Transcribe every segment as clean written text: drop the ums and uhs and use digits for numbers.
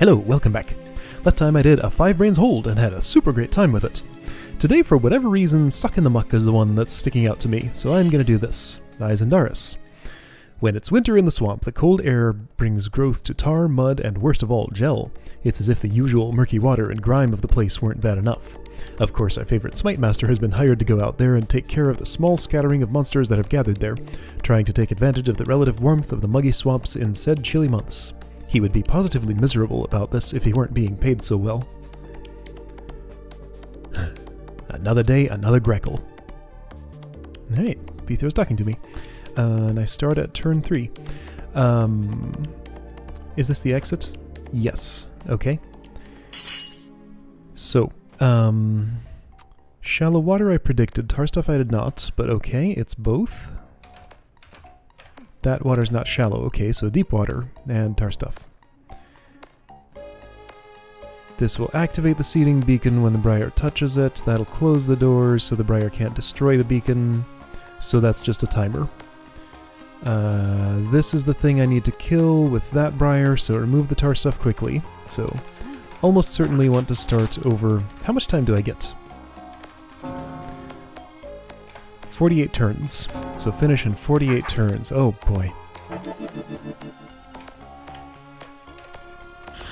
Hello, welcome back. Last time I did a 5 brains hold and had a super great time with it. Today, for whatever reason, Stuck in the Muck is the one that's sticking out to me, so I'm gonna do this. Diener. When it's winter in the swamp, the cold air brings growth to tar, mud, and worst of all, gel. It's as if the usual murky water and grime of the place weren't bad enough. Of course, our favorite Smite Master has been hired to go out there and take care of the small scattering of monsters that have gathered there, trying to take advantage of the relative warmth of the muggy swamps in said chilly months. He would be positively miserable about this if he weren't being paid so well. Another day, another Greckle. Hey, Vithro's talking to me. And I start at turn 3. Is this the exit? Yes. Okay. So, shallow water I predicted. Tar stuff I did not, but okay, it's both. That water's not shallow. Okay, so deep water and tar stuff. This will activate the seeding beacon when the briar touches it. That'll close the doors so the briar can't destroy the beacon. So that's just a timer. This is the thing I need to kill with that briar, so remove the tar stuff quickly. So, almost certainly want to start over... How much time do I get? 48 turns. So finish in 48 turns. Oh boy.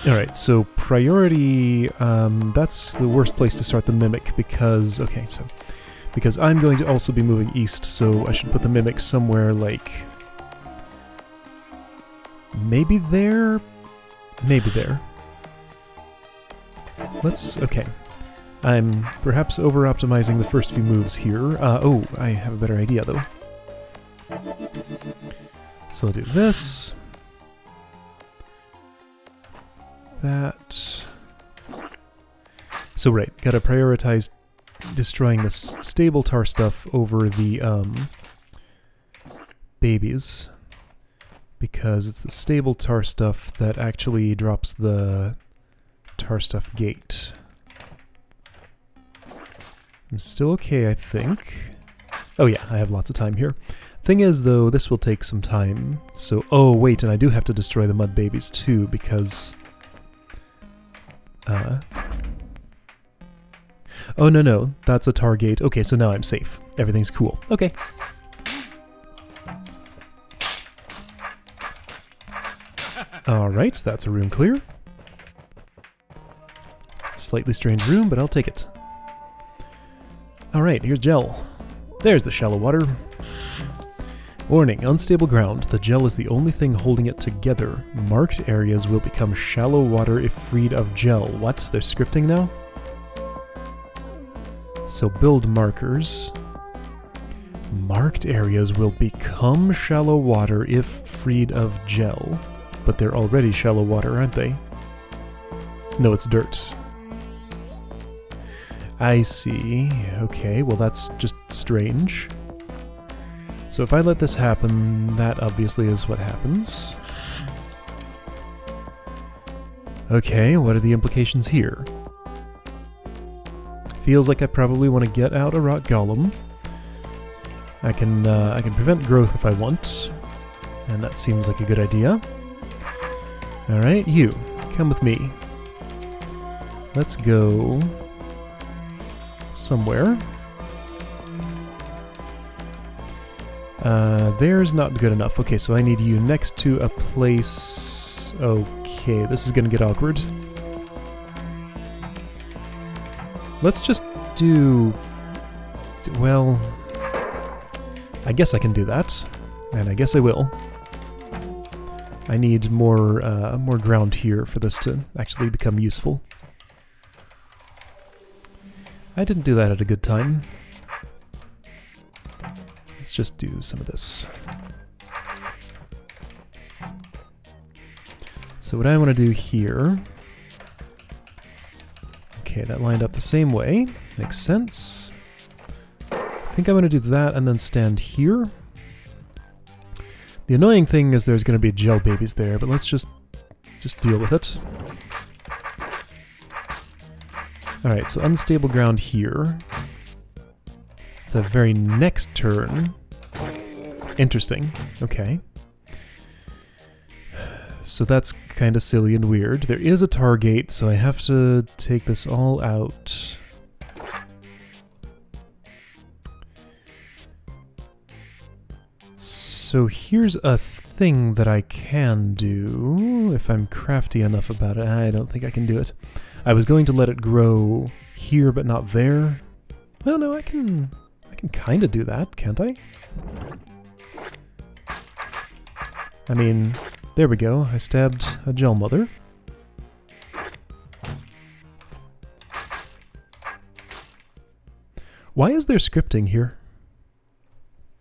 Alright, so priority... that's the worst place to start the Mimic because... Okay, so... Because I'm going to also be moving east, so I should put the Mimic somewhere like... Maybe there? Maybe there. Let's... Okay. I'm perhaps over-optimizing the first few moves here. Oh, I have a better idea, though. So I'll do this. That. So right, gotta prioritize destroying this stable tar stuff over the, babies. Because it's the stable tar stuff that actually drops the tar stuff gate. I'm still okay, I think. Oh yeah, I have lots of time here. Thing is, though, this will take some time. So, oh wait, and I do have to destroy the mud babies too, because... Oh no, that's a tar gate. Okay, so now I'm safe. Everything's cool. Okay. Alright, that's a room clear. Slightly strange room, but I'll take it. Alright, here's gel. There's the shallow water. Warning, unstable ground. The gel is the only thing holding it together. Marked areas will become shallow water if freed of gel. What? They're scripting now? So build markers. Marked areas will become shallow water if freed of gel. But they're already shallow water, aren't they? No, it's dirt. I see. Okay, well that's just strange. So if I let this happen, that obviously is what happens. Okay, what are the implications here? Feels like I probably want to get out a rock golem. I can prevent growth if I want, and that seems like a good idea. Alright, you, come with me. Let's go somewhere. There's not good enough. Okay, so I need you next to a place... Okay, this is gonna get awkward. Let's just do... Well... I guess I can do that. And I guess I will. I need more ground here for this to actually become useful. I didn't do that at a good time. Let's just do some of this. So what I want to do here... Okay, that lined up the same way. Makes sense. I think I'm going to do that and then stand here. The annoying thing is there's going to be gel babies there, but let's just deal with it. Alright, so unstable ground here. The very next turn... Interesting. Okay. So that's kind of silly and weird. There is a tar gate, so I have to take this all out. So here's a thing that I can do, if I'm crafty enough about it. I don't think I can do it. I was going to let it grow here, but not there. Well, no, I can kind of do that, can't I? I mean, there we go. I stabbed a gel mother. Why is there scripting here?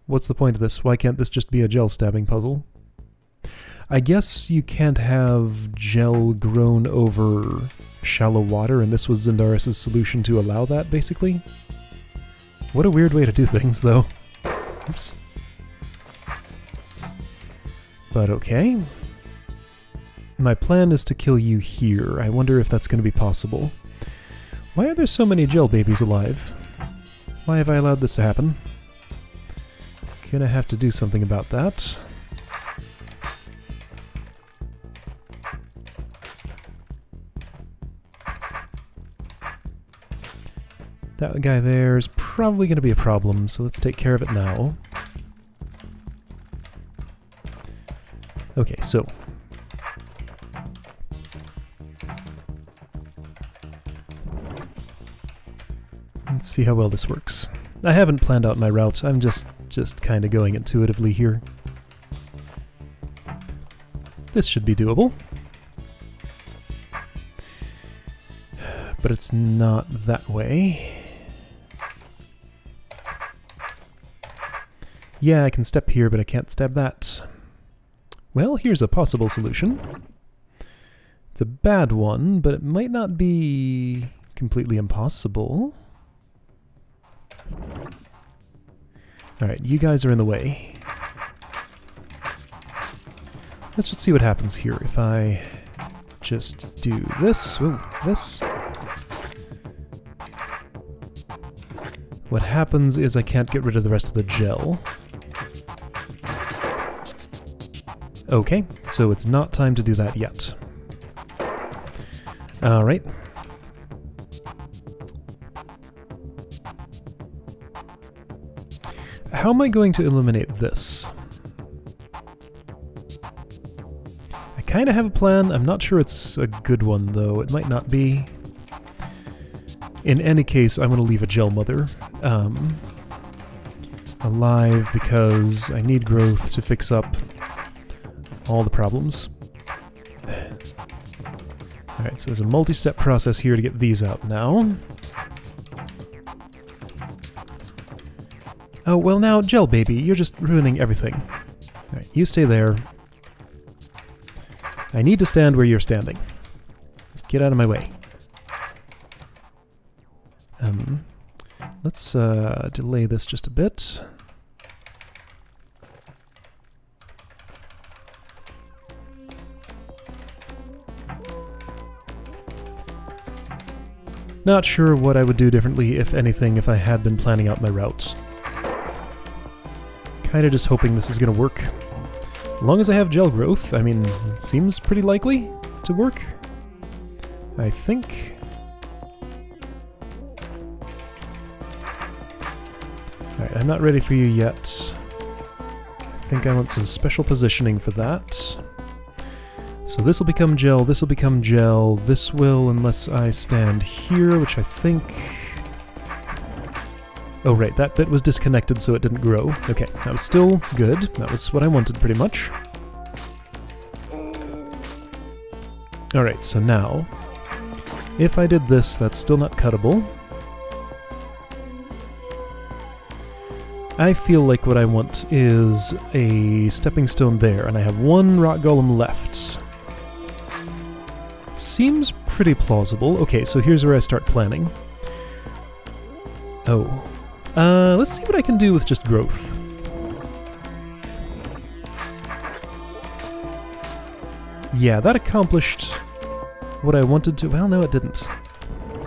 What's the point of this? Why can't this just be a gel stabbing puzzle? I guess you can't have gel grown over shallow water, and this was Zindaris' solution to allow that, basically. What a weird way to do things, though. Oops. But okay. My plan is to kill you here. I wonder if that's going to be possible. Why are there so many gel babies alive? Why have I allowed this to happen? Gonna have to do something about that. That guy there is probably going to be a problem, so let's take care of it now. Okay, so... let's see how well this works. I haven't planned out my route, I'm just kind of going intuitively here. This should be doable. But it's not that way. Yeah, I can step here, but I can't stab that. Well, here's a possible solution. It's a bad one, but it might not be completely impossible. Alright, you guys are in the way. Let's just see what happens here if I just do this. Ooh, this. What happens is I can't get rid of the rest of the gel. Okay, so it's not time to do that yet. Alright. How am I going to eliminate this? I kind of have a plan. I'm not sure it's a good one, though. It might not be. In any case, I'm going to leave a gel mother alive because I need growth to fix up all the problems. Alright, so there's a multi-step process here to get these out now. Oh, well now, Gel Baby, you're just ruining everything. Alright, you stay there. I need to stand where you're standing. Just get out of my way. Let's delay this just a bit. Not sure what I would do differently, if anything, if I had been planning out my routes. Kinda just hoping this is gonna work. As long as I have gel growth, I mean, it seems pretty likely to work. I think. Alright, I'm not ready for you yet. I think I want some special positioning for that. So this will become gel, this will become gel, this will, unless I stand here, which I think... Oh right, that bit was disconnected so it didn't grow. Okay, that was still good. That was what I wanted pretty much. Alright, so now, if I did this, that's still not cuttable. I feel like what I want is a stepping stone there, and I have one rock golem left. Seems pretty plausible. Okay, so here's where I start planning. Oh. Let's see what I can do with just growth. Yeah, that accomplished what I wanted to. Well, no, it didn't.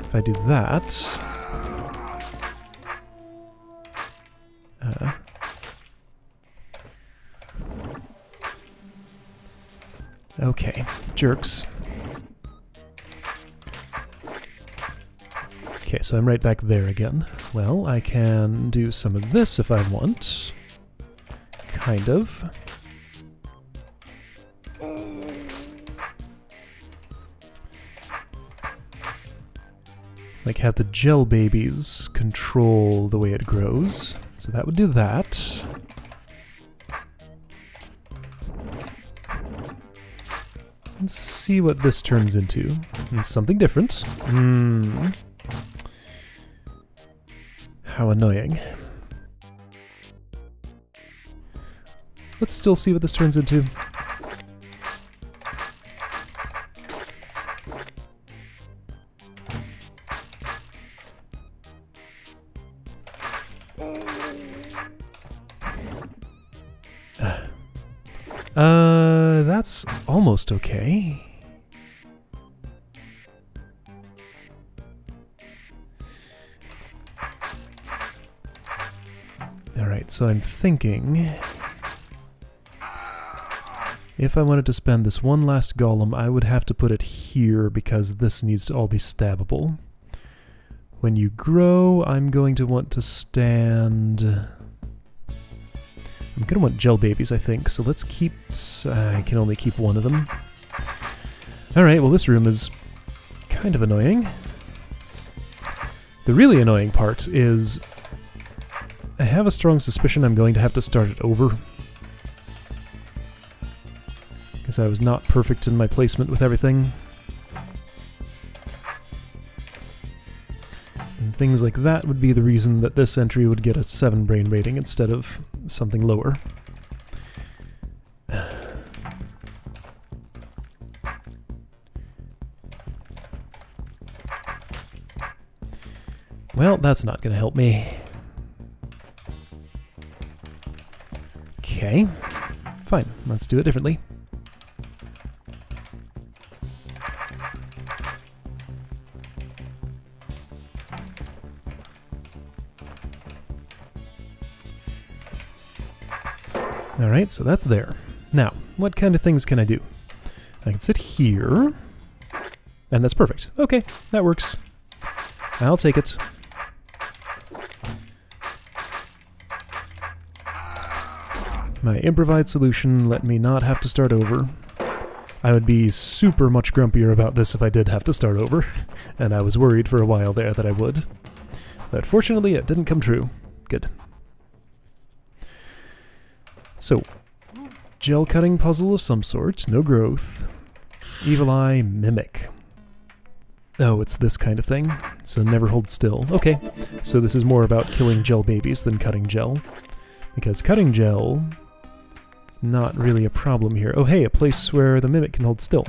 If I do that... Okay, jerks. Okay, so I'm right back there again. Well, I can do some of this if I want. Kind of. Like have the gel babies control the way it grows. So that would do that. Let's see what this turns into. It's something different. How annoying. Let's still see what this turns into. That's almost okay. Alright, so I'm thinking if I wanted to spend this one last golem, I would have to put it here because this needs to all be stabbable. When you grow, I'm going to want to stand... I'm going to want gel babies, I think, so let's keep... I can only keep one of them. Alright, well this room is kind of annoying. The really annoying part is I have a strong suspicion I'm going to have to start it over. Because I was not perfect in my placement with everything. And things like that would be the reason that this entry would get a 7 brain rating instead of something lower. Well, that's not going to help me. Okay, fine, let's do it differently. Alright, so that's there. Now, what kind of things can I do? I can sit here, and that's perfect. Okay, that works. I'll take it. My improvised solution let me not have to start over. I would be super much grumpier about this if I did have to start over, and I was worried for a while there that I would. But fortunately, it didn't come true. Good. So, gel cutting puzzle of some sort, no growth. Evil Eye Mimic. Oh, it's this kind of thing, so never hold still. Okay, so this is more about killing gel babies than cutting gel, because cutting gel is not really a problem here. Oh hey, a place where the Mimic can hold still.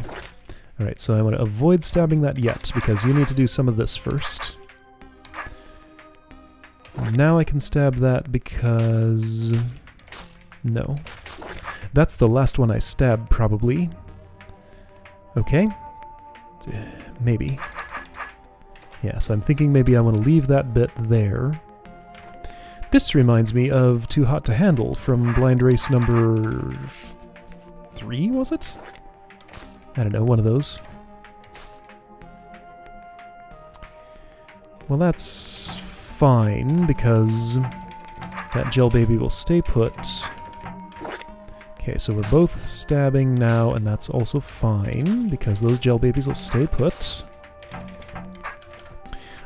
Alright, so I want to avoid stabbing that yet, because you need to do some of this first. And now I can stab that because... no. That's the last one I stabbed, probably. Okay. Maybe. Yeah, so I'm thinking maybe I want to leave that bit there. This reminds me of Too Hot to Handle from Blind Race number 3, was it? I don't know, one of those. Well, that's fine, because that gel baby will stay put. Okay, so we're both stabbing now, and that's also fine, because those gel babies will stay put.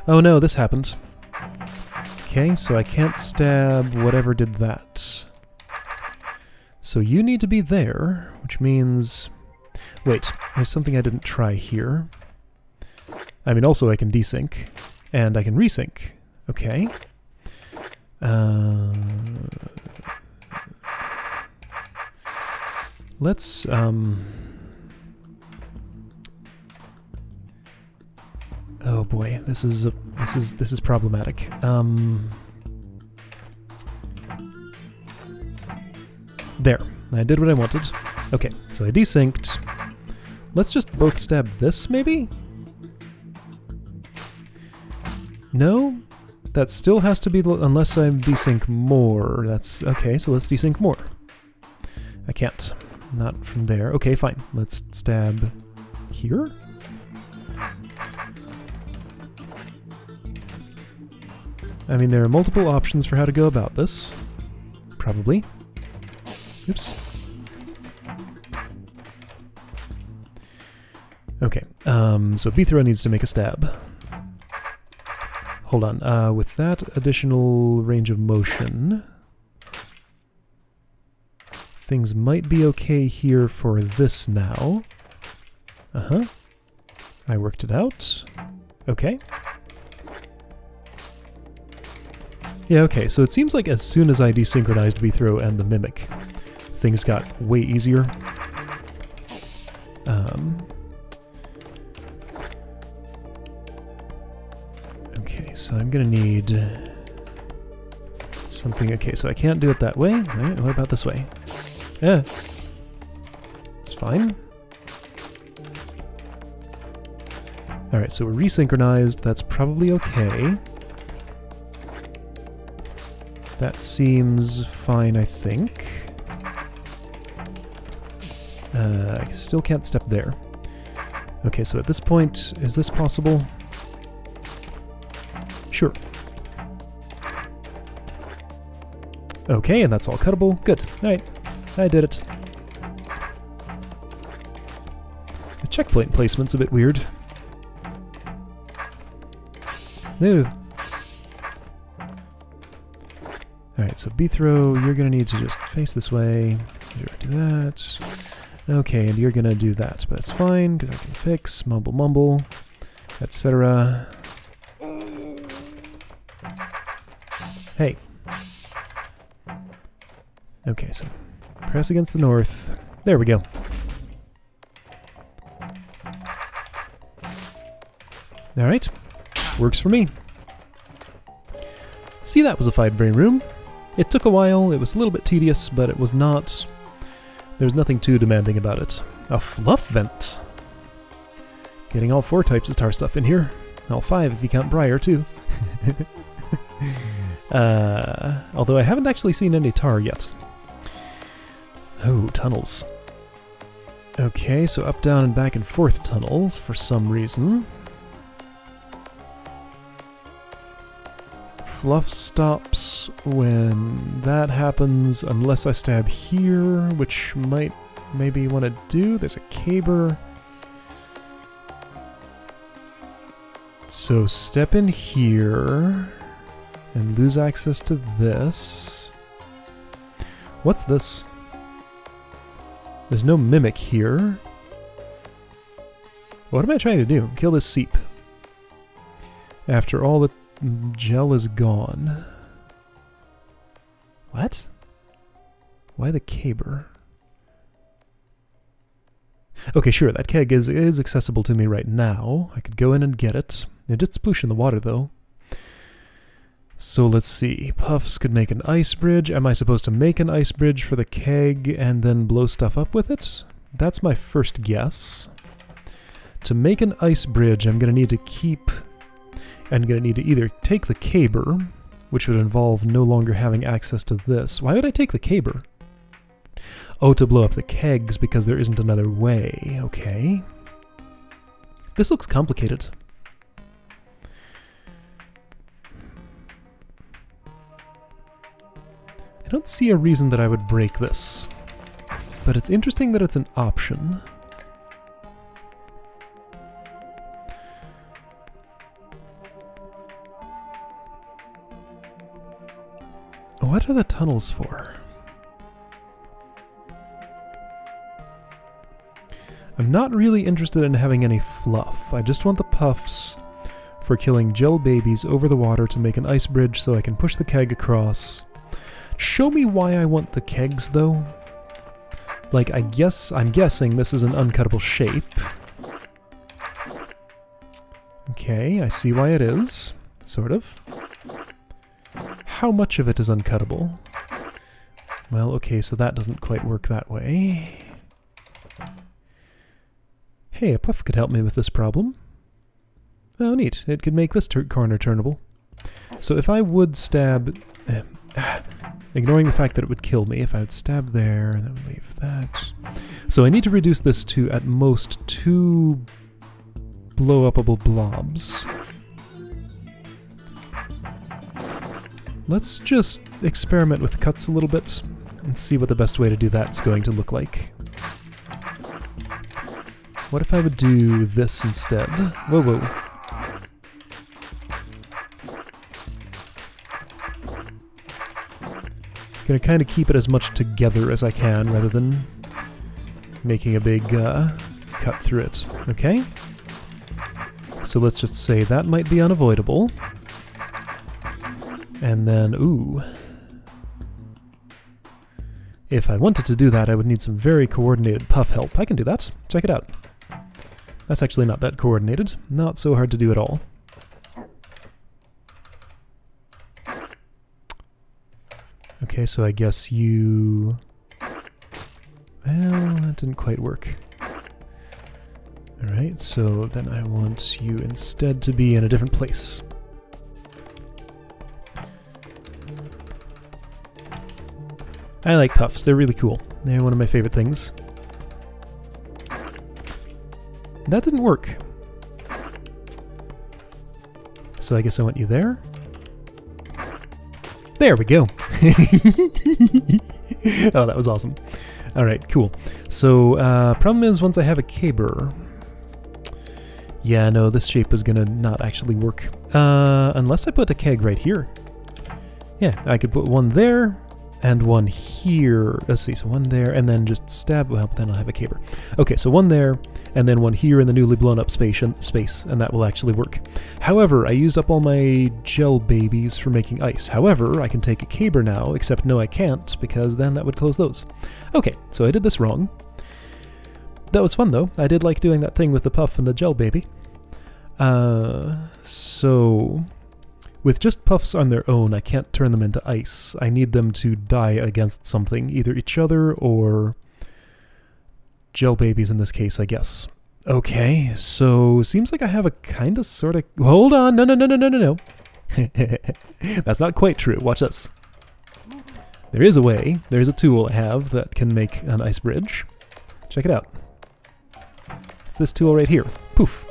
Oh no, this happened. Okay, so I can't stab whatever did that. So you need to be there, which means... wait, there's something I didn't try here. I mean, also I can desync, and I can resync. Okay. Let's, oh boy, this is problematic. There, I did what I wanted. Okay, so I desynced. Let's just both stab this, maybe? No? That still has to be, unless I desync more. That's, okay, so let's desync more. I can't. Not from there. Okay, fine. Let's stab here? I mean, there are multiple options for how to go about this. Probably. Oops. Okay, so Bithra needs to make a stab. Hold on, with that additional range of motion, things might be okay here for this now. Uh-huh. I worked it out. Okay. Yeah, okay, so it seems like as soon as I desynchronized Bithro and the Mimic, things got way easier. Okay, so I'm gonna need something. Okay, so I can't do it that way. Alright, what about this way? Yeah. It's fine. Alright, so we're resynchronized. That's probably okay. That seems fine, I think. I still can't step there. Okay, so at this point, is this possible? Sure. Okay, and that's all cuttable. Good. Alright, I did it. The checkpoint placement's a bit weird. No. Alright, so Bithro, you're gonna need to just face this way. Do that. Okay, and you're gonna do that, but it's fine, because I can fix, mumble mumble, etc. Hey. Okay, so press against the north. There we go. Alright, works for me. See, that was a 5-brain room. It took a while, it was a little bit tedious, but it was not... There's nothing too demanding about it. A fluff vent! Getting all 4 types of tar stuff in here. All 5 if you count Briar, too. Although I haven't actually seen any tar yet. Oh, tunnels. Okay, so up, down, and back and forth tunnels for some reason. Fluff stops when that happens, unless I stab here, which might maybe want to do. There's a caber. So step in here and lose access to this. What's this? There's no mimic here. What am I trying to do? Kill this seep. After all the gel is gone. What? Why the caber? Okay, sure, that keg is accessible to me right now. I could go in and get it. It did sploosh in the water, though. So let's see. Puffs could make an ice bridge. Am I supposed to make an ice bridge for the keg and then blow stuff up with it? That's my first guess. To make an ice bridge, I'm going to need to keep... I'm going to need to either take the caber, which would involve no longer having access to this. Why would I take the caber? Oh, to blow up the kegs because there isn't another way. Okay. This looks complicated. I don't see a reason that I would break this, but it's interesting that it's an option. What are the tunnels for? I'm not really interested in having any fluff. I just want the puffs for killing gel babies over the water to make an ice bridge so I can push the keg across. Show me why I want the kegs, though. Like, I'm guessing this is an uncuttable shape. Okay, I see why it is. Sort of. How much of it is uncuttable? Well, okay, so that doesn't quite work that way. Hey, a puff could help me with this problem. Oh, neat. It could make this corner turnable. So if I would stab... ignoring the fact that it would kill me if I would stab there, and then leave that. So I need to reduce this to at most 2 blow-upable blobs. Let's just experiment with cuts a little bit and see what the best way to do that's going to look like. What if I would do this instead? Whoa, whoa. Gonna kind of keep it as much together as I can rather than making a big cut through it. Okay? So let's just say that might be unavoidable. And then, ooh. If I wanted to do that, I would need some very coordinated puff help. I can do that. Check it out. That's actually not that coordinated. Not so hard to do at all. Okay, so I guess you... Well, that didn't quite work. Alright, so then I want you instead to be in a different place. I like puffs, they're really cool. They're one of my favorite things. That didn't work. So I guess I want you there. There we go! Oh, that was awesome. Alright, cool. So, problem is once I have a caber... Yeah, no, this shape is gonna not actually work. Unless I put a keg right here. Yeah, I could put one there, and one here. Let's see, so one there, and then just stab... Well, then I'll have a caber. Okay, so one there, and then one here in the newly blown up space, and that will actually work. However, I used up all my gel babies for making ice. However, I can take a caber now, except no I can't, because then that would close those. Okay, so I did this wrong. That was fun though. I did like doing that thing with the puff and the gel baby. So... With just puffs on their own, I can't turn them into ice. I need them to die against something, either each other or gel babies in this case, I guess. Okay, so seems like I have a kinda sorta... Hold on, no. That's not quite true, watch this. There is a way, there is a tool I have that can make an ice bridge. Check it out. It's this tool right here. Poof.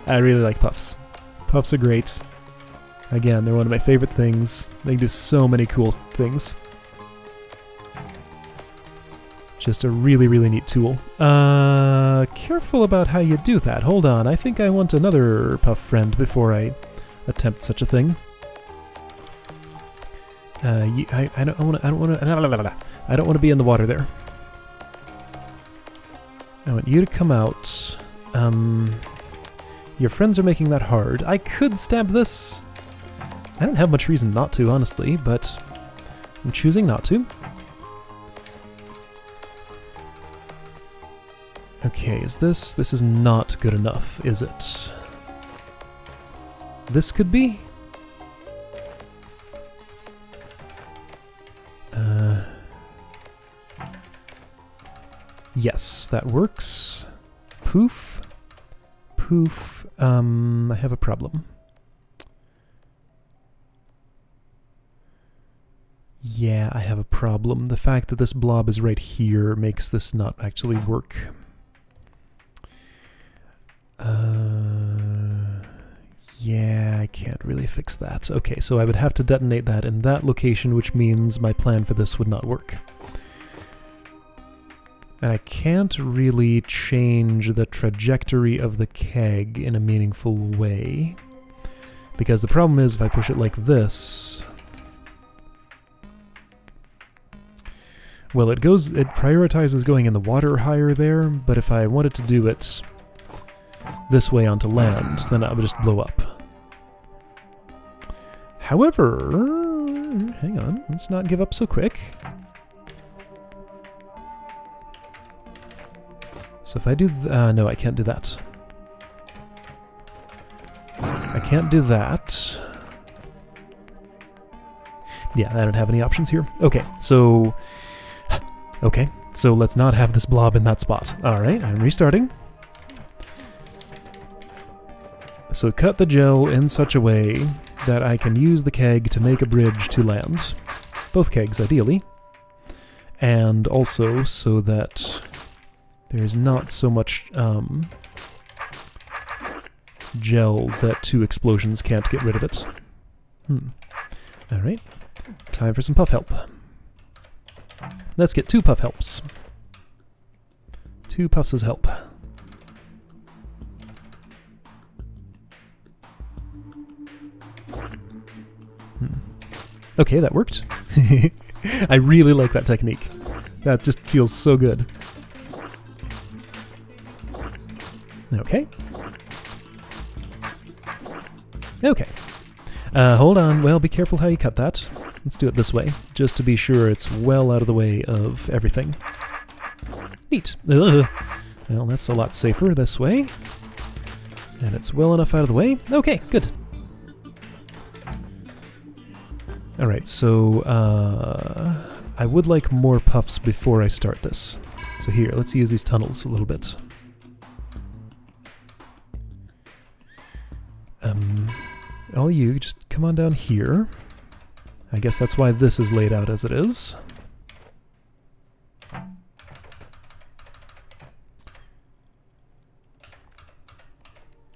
I really like puffs. Puffs are great. Again, they're one of my favorite things. They can do so many cool things. Just a really, really neat tool. Careful about how you do that. Hold on, I think I want another puff friend before I attempt such a thing. I don't want to be in the water there. I want you to come out. Your friends are making that hard. I could stab this. I don't have much reason not to, honestly, but I'm choosing not to. Okay, is this... This is not good enough, is it? This could be? Yes, that works. Poof. Poof. I have a problem. Yeah, I have a problem. The fact that this blob is right here makes this not actually work. Yeah, I can't really fix that. Okay, so I would have to detonate that in that location, which means my plan for this would not work. And I can't really change the trajectory of the keg in a meaningful way. Because the problem is, if I push it like this... Well, it prioritizes going in the water higher there, but if I wanted to do it this way onto land, then it would just blow up. However... Hang on, let's not give up so quick. So if I do... no, I can't do that. I can't do that. Yeah, I don't have any options here. Okay, so... Okay, so let's not have this blob in that spot. Alright, I'm restarting. So cut the gel in such a way that I can use the keg to make a bridge to land. Both kegs, ideally. And also so that there's not so much gel that 2 explosions can't get rid of it. Alright, time for some puff help. Let's get 2 puff helps. 2 puffs as help. Okay, that worked. I really like that technique. That just feels so good. Okay. Okay. Hold on. Well, be careful how you cut that. Let's do it this way, just to be sure it's well out of the way of everything. Neat. Ugh. Well, that's a lot safer this way. And it's well enough out of the way. Okay, good. Alright, so I would like more puffs before I start this. So here, let's use these tunnels a little bit. All you, just come on down here. I guess that's why this is laid out as it is.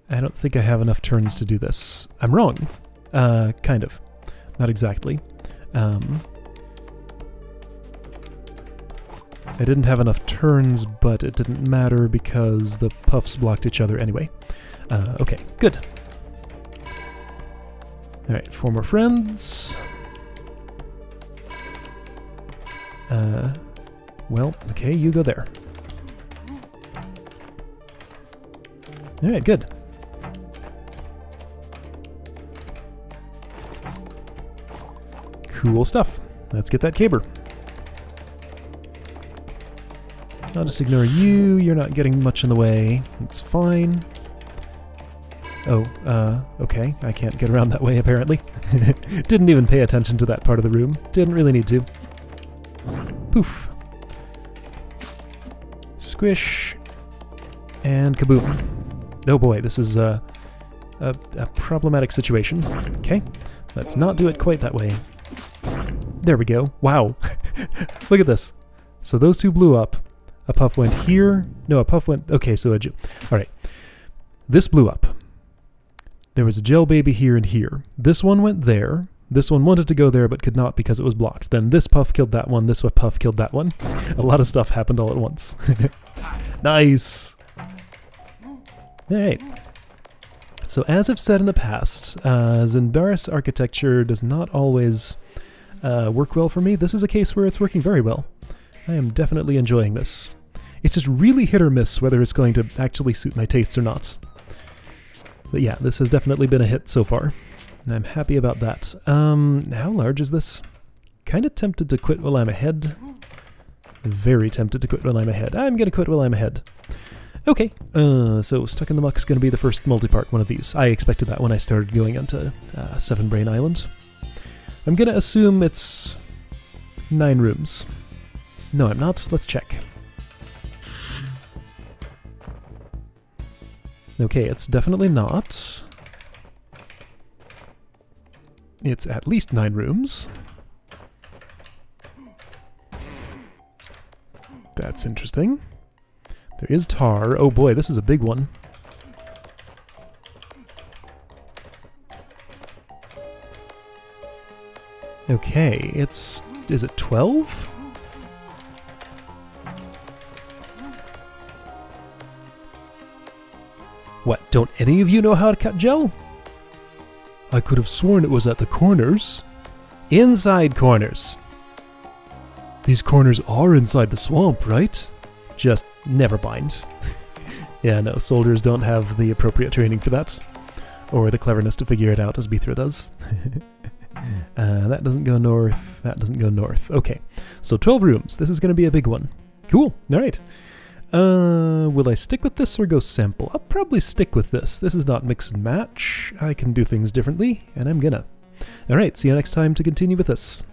I don't think I have enough turns to do this. I'm wrong. Kind of. Not exactly. I didn't have enough turns, but it didn't matter because the puffs blocked each other anyway. Okay, good. Alright, 4 more friends. Well, okay, you go there. Alright, good. Cool stuff. Let's get that caber. I'll just ignore you. You're not getting much in the way. It's fine. Oh, okay. I can't get around that way, apparently. Didn't even pay attention to that part of the room. Didn't really need to. Poof. Squish. And kaboom. Oh boy, this is a problematic situation. Okay. Let's not do it quite that way. There we go. Wow. Look at this. So those 2 blew up. A puff went here. No, a puff went... Okay, so a... Alright. This blew up. There was a gel baby here and here. This one went there. This one wanted to go there but could not because it was blocked. Then this puff killed that one. This puff killed that one. A lot of stuff happened all at once. Nice! Alright. So as I've said in the past, Zendaris architecture does not always work well for me. This is a case where it's working very well. I am definitely enjoying this. It's just really hit or miss whether it's going to actually suit my tastes or not. But yeah, this has definitely been a hit so far, and I'm happy about that. How large is this? Kinda tempted to quit while I'm ahead. Very tempted to quit while I'm ahead. I'm gonna quit while I'm ahead. Okay, so Stuck in the Muck is gonna be the first multi-part one of these. I expected that when I started going onto 7 Brain Island. I'm gonna assume it's 9 rooms. No, I'm not. Let's check. Okay, it's definitely not. It's at least 9 rooms. That's interesting. There is tar. Oh boy, this is a big one. Okay, it's... is it 12? What, don't any of you know how to cut gel? I could have sworn it was at the corners. Inside corners. These corners are inside the swamp, right? Just never mind. Yeah, no, soldiers don't have the appropriate training for that. Or the cleverness to figure it out as Bithra does. That doesn't go north, that doesn't go north. Okay, so 12 rooms. This is going to be a big one. Cool, alright. Will I stick with this or go sample? I'll probably stick with this. This is not mix and match. I can do things differently, and I'm gonna. Alright, see you next time to continue with this.